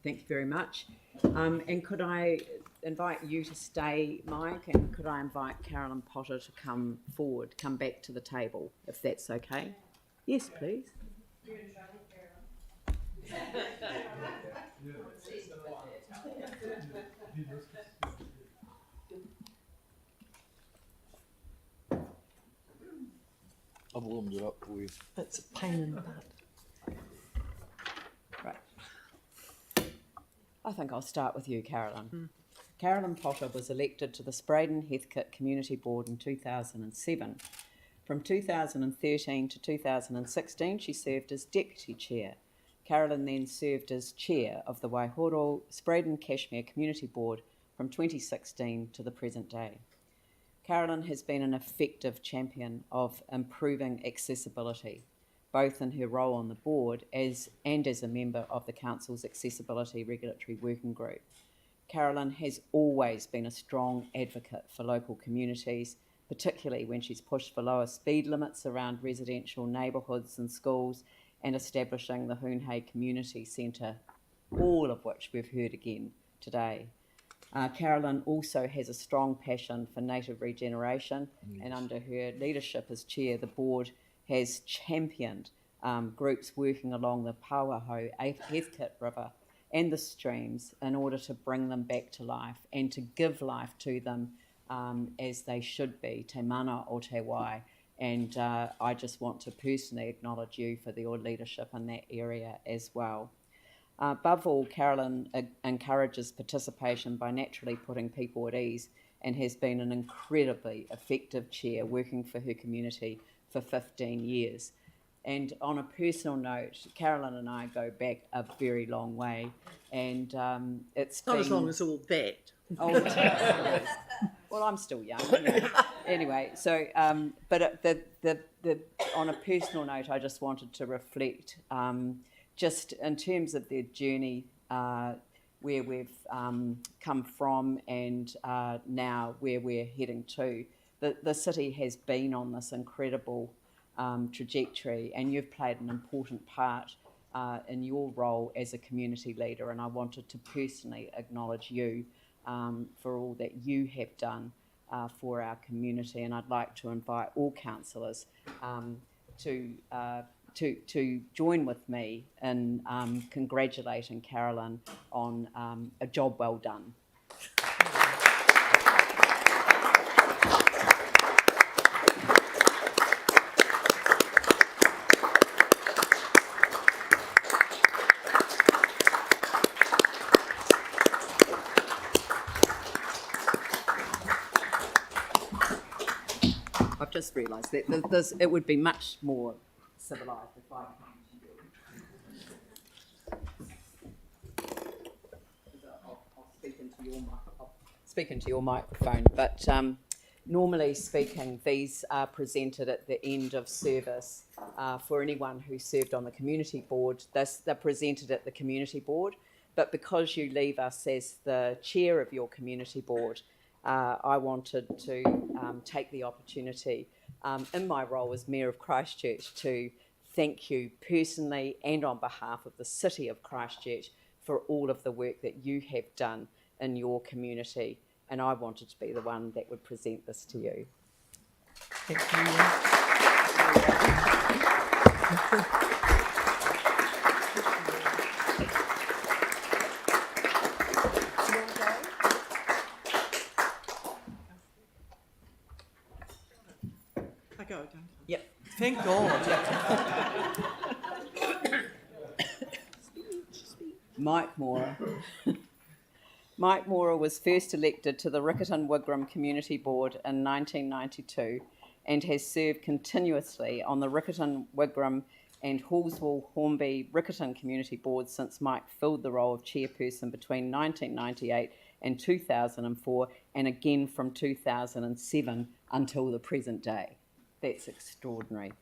Thank you very much. And could I invite you to stay, Mike, and could I invite Karoline Potter to come forward, come back to the table, if that's okay? Yes, please. You're in trouble, Karoline. I've warmed it up for you. It's a pain in the butt. Right. I think I'll start with you, Karoline. Karoline Potter was elected to the Spraden-Heathcote Community Board in 2007. From 2013 to 2016, she served as Deputy Chair. Karoline then served as Chair of the Waihoro Spraden-Cashmere Community Board from 2016 to the present day. Karoline has been an effective champion of improving accessibility, both in her role on the board and as a member of the Council's Accessibility Regulatory Working Group. Karoline has always been a strong advocate for local communities, particularly when she's pushed for lower speed limits around residential neighbourhoods and schools and establishing the Hoonhay Community Centre, all of which we've heard again today. Karoline also has a strong passion for native regeneration, and under her leadership as chair, the board has championed groups working along the Pauaho Heathcote River and the streams in order to bring them back to life and to give life to them as they should be, te mana o te wai. And I just want to personally acknowledge you for your leadership in that area as well. Above all, Karoline encourages participation by naturally putting people at ease and has been an incredibly effective chair working for her community for 15 years. And on a personal note, Karoline and I go back a very long way, and it's Not been... as long as all that. Oh, well, I'm still young. Anyway, so but on a personal note, I just wanted to reflect just in terms of their journey, where we've come from and now where we're heading to. The city has been on this incredible trajectory, and you've played an important part in your role as a community leader, and I wanted to personally acknowledge you for all that you have done for our community, and I'd like to invite all councillors to join with me in congratulating Karoline on a job well done. I've just realised that it would be much more civilised if I I'll speak into your microphone, but normally speaking, these are presented at the end of service for anyone who served on the community board. They're presented at the community board, but because you leave us as the chair of your community board, I wanted to take the opportunity in my role as Mayor of Christchurch to thank you personally and on behalf of the City of Christchurch for all of the work that you have done in your community, and I wanted to be the one that would present this to you. Thank you. I go, don't I? Yep. Thank God. Mike Mora. Mike Mora was first elected to the Riccarton-Wigram Community Board in 1992 and has served continuously on the Riccarton-Wigram and Hallswell-Hornby Riccarton Community Boards since Mike filled the role of chairperson between 1998 and 2004, and again from 2007 until the present day. That's extraordinary.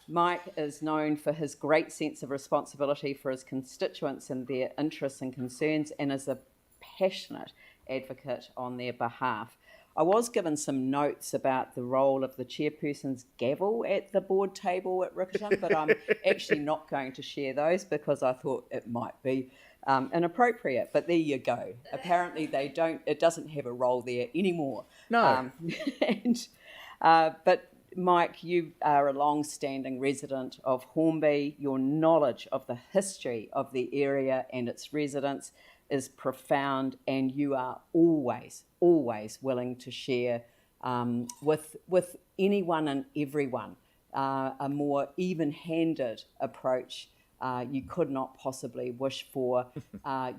Mike is known for his great sense of responsibility for his constituents and their interests and concerns, and is a passionate advocate on their behalf. I was given some notes about the role of the chairperson's gavel at the board table at Riccarton, but I'm actually not going to share those because I thought it might be inappropriate. But there you go. Apparently it doesn't have a role there anymore. No. But Mike, you are a long-standing resident of Hornby. Your knowledge of the history of the area and its residents is profound, and you are always willing to share with anyone and everyone a more even-handed approach you could not possibly wish for.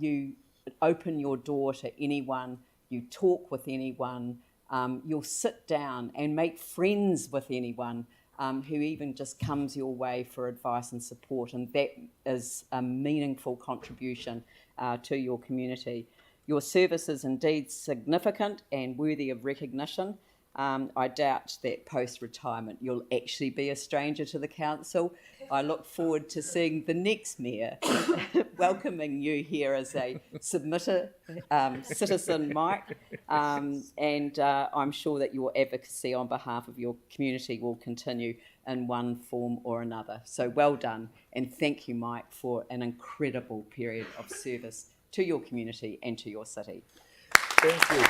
You open your door to anyone, you talk with anyone, you'll sit down and make friends with anyone who even just comes your way for advice and support, and that is a meaningful contribution to your community. Your service is indeed significant and worthy of recognition. I doubt that post-retirement you'll actually be a stranger to the council. I look forward to seeing the next mayor welcoming you here as a submitter, citizen, Mike, and I'm sure that your advocacy on behalf of your community will continue in one form or another. So well done, and thank you, Mike, for an incredible period of service to your community and to your city. Thank you.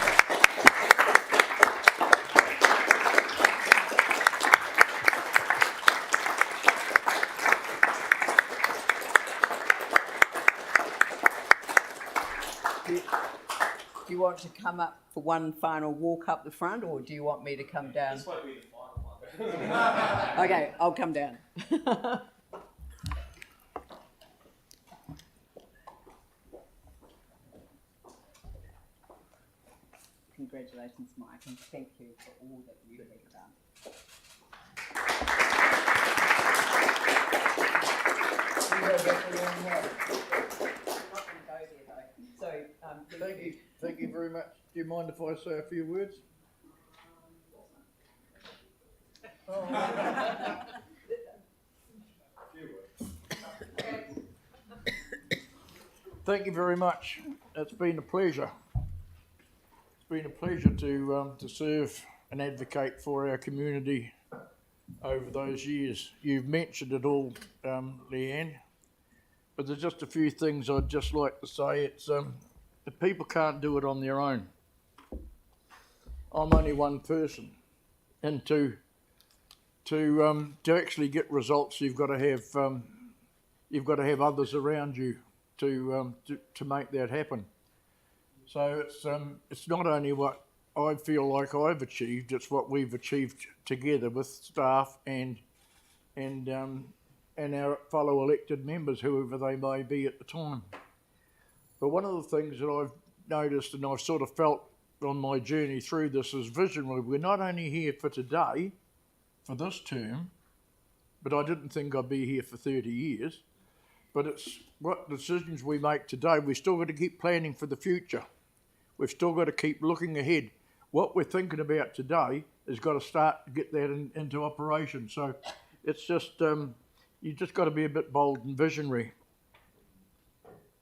Do you want to come up for one final walk up the front, or do you want me to come down? This won't be the final one. Okay, I'll come down. Congratulations, Mike, and thank you for all that you have done. Thank you very much. Do you mind if I say a few words? Thank you very much. It's been a pleasure. It's been a pleasure to serve and advocate for our community over those years. You've mentioned it all, Leanne, but there's just a few things I'd just like to say. It's the people can't do it on their own. I'm only one person, and to actually get results, you've got to have others around you to make that happen. So it's not only what I feel like I've achieved; it's what we've achieved together with staff and our fellow elected members, whoever they may be at the time. But one of the things that I've noticed and I've sort of felt on my journey through this is visionary. We're not only here for today, for this term, but I didn't think I'd be here for 30 years. But it's what decisions we make today. We've still got to keep planning for the future. We've still got to keep looking ahead. What we're thinking about today has got to start to get that into operation. So it's just, you just got to be a bit bold and visionary.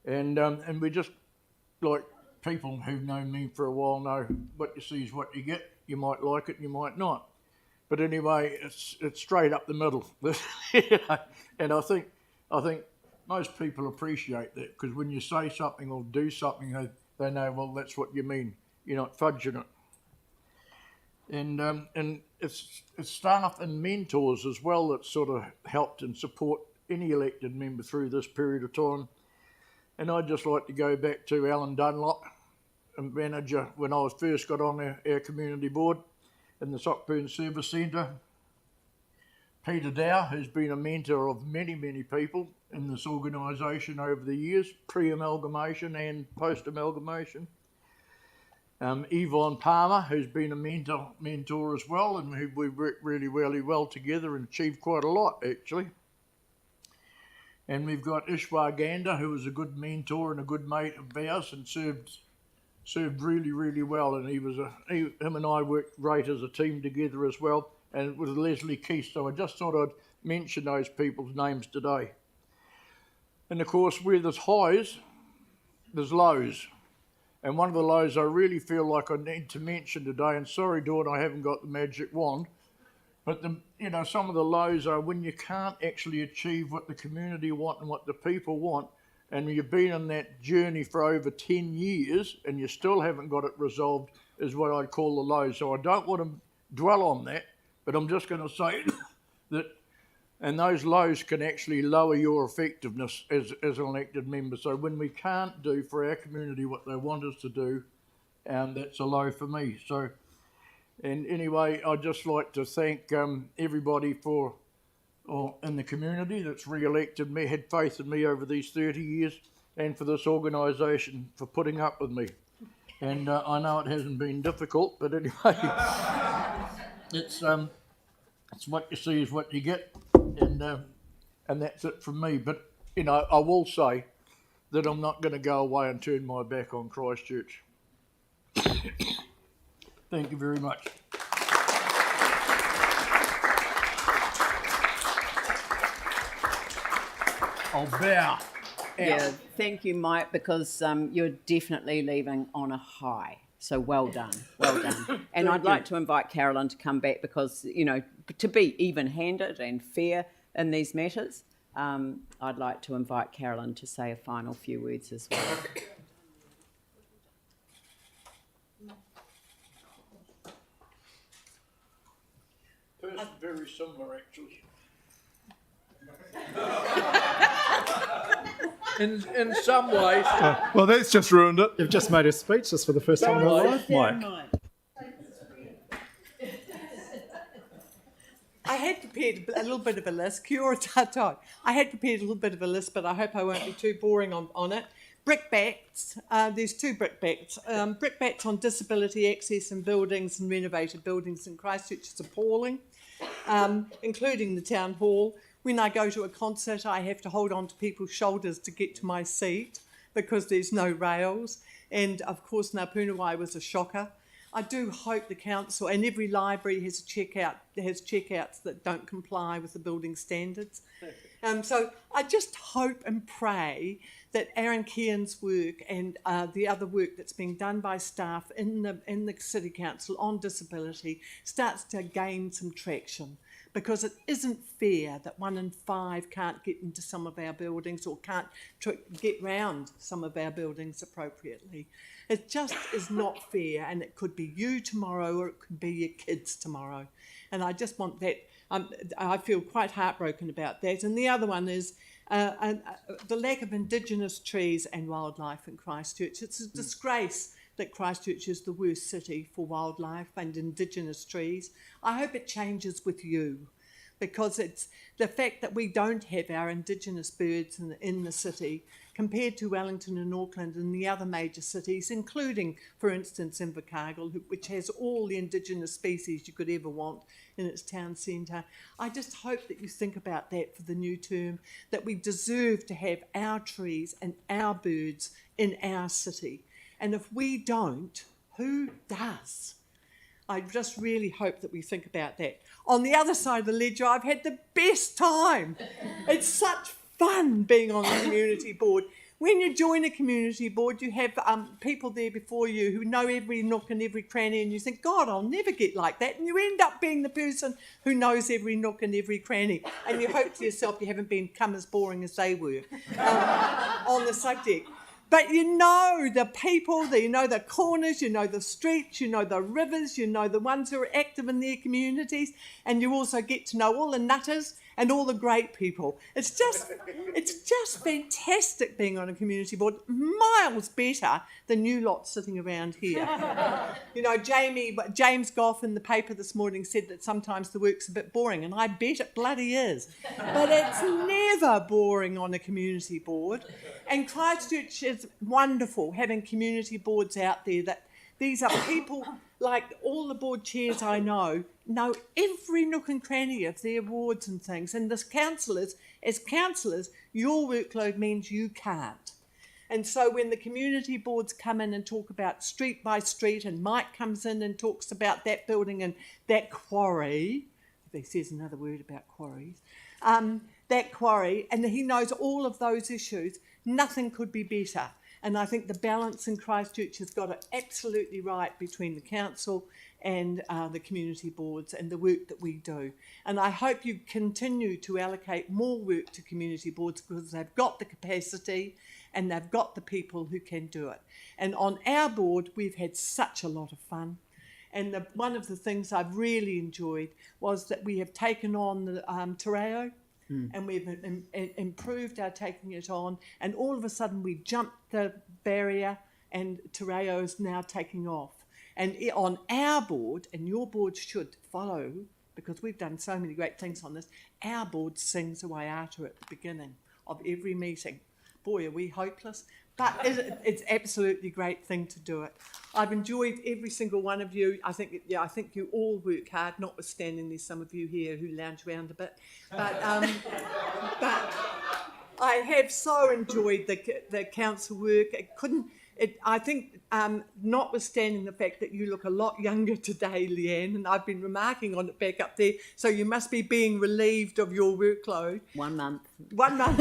And we just, like people who've known me for a while know, what you see is what you get. You might like it, you might not. But anyway, it's straight up the middle. And I think most people appreciate that, because when you say something or do something, they know, well, that's what you mean. You're not fudging it. And it's staff and mentors as well that sort of helped and support any elected member through this period of time. And I'd just like to go back to Alan Dunlop, a manager when I first got on our community board in the Sockburn Service Centre. Peter Dow, who's been a mentor of many, many people in this organisation over the years, pre-amalgamation and post-amalgamation. Yvonne Palmer, who's been a mentor as well, and who we worked really, really well together and achieved quite a lot, actually. And we've got Ishwar Gander, who was a good mentor and a good mate of ours and served really, really well. And him and I worked great as a team together as well. And with Leslie Keith, so I just thought I'd mention those people's names today. And of course, where there's highs, there's lows. And one of the lows I really feel like I need to mention today, and sorry, Dawn, I haven't got the magic wand, but some of the lows are when you can't actually achieve what the community want and what the people want, and you've been on that journey for over 10 years and you still haven't got it resolved, is what I'd call the low. So I don't want to dwell on that, but I'm just going to say that, and those lows can actually lower your effectiveness as an elected member. So when we can't do for our community what they want us to do, that's a low for me. So, and anyway, I'd just like to thank everybody in the community that's re-elected me, had faith in me over these 30 years, and for this organisation for putting up with me. And I know it hasn't been difficult, but anyway, it's what you see is what you get, and that's it from me. But you know, I will say that I'm not going to go away and turn my back on Christchurch. Thank you very much. I'll bow. Yeah, thank you, Mike, because you're definitely leaving on a high. So well done, well done. And I'd like to invite Karoline to come back because, you know, to be even-handed and fair in these matters, I'd like to invite Karoline to say a final few words as well. Person very similar, actually. In some ways. Well, that's just ruined it. You've just made her speechless for the first time in her life, Mike. I had prepared a little bit of a list. Kia ora tātou. I had prepared a little bit of a list, but I hope I won't be too boring on it. Brickbats. There's two brickbats. Brickbats on disability access in buildings and renovated buildings in Christchurch is appalling, including the town hall. When I go to a concert, I have to hold on to people's shoulders to get to my seat because there's no rails. And of course, Ngā Pūnawai was a shocker. I do hope the council and every library has checkouts that don't comply with the building standards. So I just hope and pray that Aaron Kearn's work and the other work that's being done by staff in the City Council on disability starts to gain some traction. Because it isn't fair that 1 in 5 can't get into some of our buildings or can't get round some of our buildings appropriately. It just is not fair, and it could be you tomorrow or it could be your kids tomorrow. And I just want that, I feel quite heartbroken about that. And the other one is the lack of Indigenous trees and wildlife in Christchurch. It's a disgrace that Christchurch is the worst city for wildlife and Indigenous trees. I hope it changes with you, because it's the fact that we don't have our Indigenous birds in the city compared to Wellington and Auckland and the other major cities, including, for instance, Invercargill, which has all the Indigenous species you could ever want in its town centre. I just hope that you think about that for the new term, that we deserve to have our trees and our birds in our city. And if we don't, who does? I just really hope that we think about that. On the other side of the ledger, I've had the best time. It's such fun being on the community board. When you join a community board, you have people there before you who know every nook and every cranny, and you think, God, I'll never get like that. And you end up being the person who knows every nook and every cranny. And you hope to yourself you haven't become as boring as they were on the subject. But you know the people, you know the corners, you know the streets, you know the rivers, you know the ones who are active in their communities, and you also get to know all the nutters and all the great people. It's just fantastic being on a community board, miles better than you lot sitting around here. You know, James Goff in the paper this morning said that sometimes the work's a bit boring, and I bet it bloody is. But it's never boring on a community board. And Christchurch is wonderful having community boards out there that these are people like all the board chairs I know every nook and cranny of their wards and things. And as councillors, your workload means you can't. And so when the community boards come in and talk about street by street, and Mike comes in and talks about that building and that quarry, if he says another word about quarries, that quarry, and he knows all of those issues, nothing could be better. And I think the balance in Christchurch has got it absolutely right between the council and the community boards and the work that we do. And I hope you continue to allocate more work to community boards because they've got the capacity and they've got the people who can do it. And on our board, we've had such a lot of fun. And one of the things I've really enjoyed was that we have taken on the te reo, and we've improved our taking it on, and all of a sudden we jumped the barrier, and te reo is now taking off. And on our board, and your board should follow, because we've done so many great things on this, our board sings a waiata at the beginning of every meeting. Boy, are we hopeless. But it's absolutely great thing to do it. I've enjoyed every single one of you. I think you all work hard, notwithstanding there's some of you here who lounge around a bit. But I have so enjoyed the council work. I think, notwithstanding the fact that you look a lot younger today, Leanne, and I've been remarking on it back up there, so you must be being relieved of your workload. 1 month. 1 month.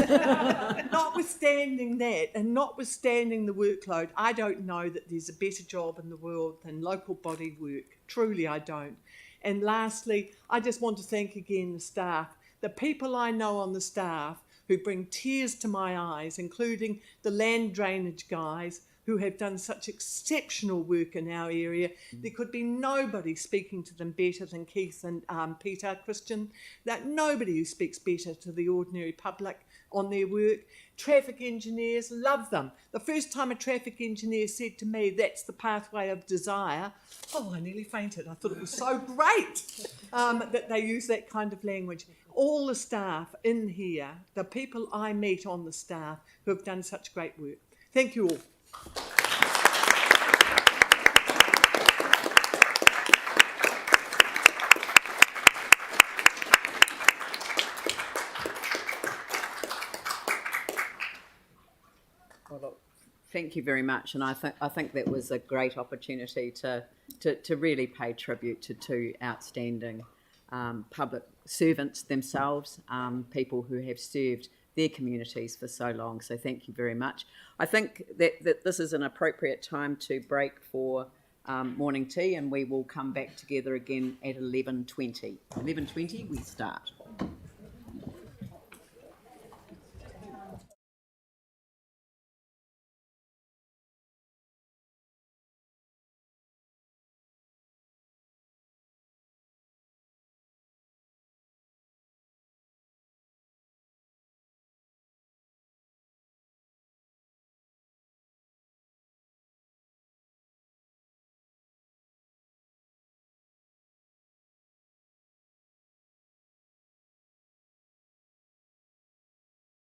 Notwithstanding that, and notwithstanding the workload, I don't know that there's a better job in the world than local body work. Truly, I don't. And lastly, I just want to thank again the staff, the people I know on the staff who bring tears to my eyes, including the land drainage guys, who have done such exceptional work in our area. There could be nobody speaking to them better than Keith and Peter, Christian. That nobody who speaks better to the ordinary public on their work. Traffic engineers, love them. The first time a traffic engineer said to me, "That's the pathway of desire," oh, I nearly fainted. I thought it was so great that they use that kind of language. All the staff in here, the people I meet on the staff who have done such great work. Thank you all. Well, look, thank you very much, and I think that was a great opportunity to really pay tribute to two outstanding public servants themselves, people who have served their communities for so long. So thank you very much. I think that this is an appropriate time to break for morning tea, and we will come back together again at 11:20. 11:20 we start.